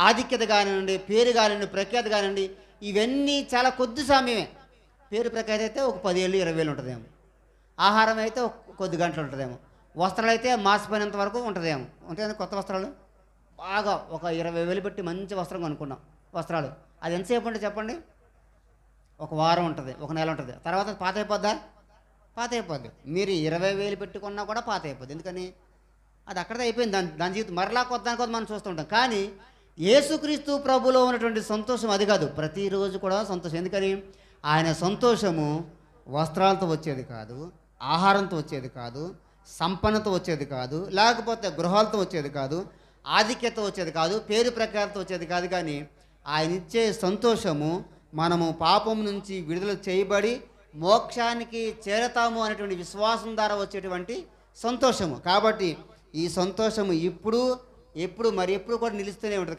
ఆధిక్యత కానివ్వండి, పేరు కానివ్వండి, ప్రఖ్యాత కానివ్వండి, ఇవన్నీ చాలా కొద్ది సమయమే. పేరు ప్రఖ్యాత అయితే ఒక 10 ఏళ్ళు 20 ఏళ్ళు ఉంటుందేమో. ఆహారం అయితే ఒక కొద్ది గంటలు ఉంటుందేమో. వస్త్రాలు అయితే మాసిపోయినంత వరకు ఉంటుందేమో. ఉంటాయి కొత్త వస్త్రాలు బాగా ఒక 20,000 పెట్టి మంచి వస్త్రం కొనుక్కున్నాం. వస్త్రాలు అది ఎంతసేపు ఉంటుంది చెప్పండి? ఒక వారం ఉంటుంది, ఒక నెల ఉంటుంది. తర్వాత పాత అయిపోద్దా? పాత అయిపోద్ది. మీరు 20,000 పెట్టుకున్నా కూడా పాత అయిపోద్ది. ఎందుకని? అది అక్కడే అయిపోయింది. దాని దాని జీవితం మరలా కొత్త దానికొద్ది మనం చూస్తుంటాం. కానీ యేసుక్రీస్తు ప్రభులో ఉన్నటువంటి సంతోషం అది కాదు. ప్రతిరోజు కూడా సంతోషం. ఎందుకని? ఆయన సంతోషము వస్త్రాలతో వచ్చేది కాదు, ఆహారంతో వచ్చేది కాదు, సంపన్నతో వచ్చేది కాదు, లేకపోతే గృహాలతో వచ్చేది కాదు, ఆధిక్యత వచ్చేది కాదు, పేరు ప్రఖ్యాతతో వచ్చేది కాదు. కానీ ఆయన ఇచ్చే సంతోషము మనము పాపం నుంచి విడుదల చేయబడి మోక్షానికి చేరతాము అనేటువంటి విశ్వాసం ద్వారా వచ్చేటువంటి సంతోషము. కాబట్టి ఈ సంతోషము ఇప్పుడు ఎప్పుడు మరి ఎప్పుడు కూడా నిలుస్తూనే ఉంటుంది.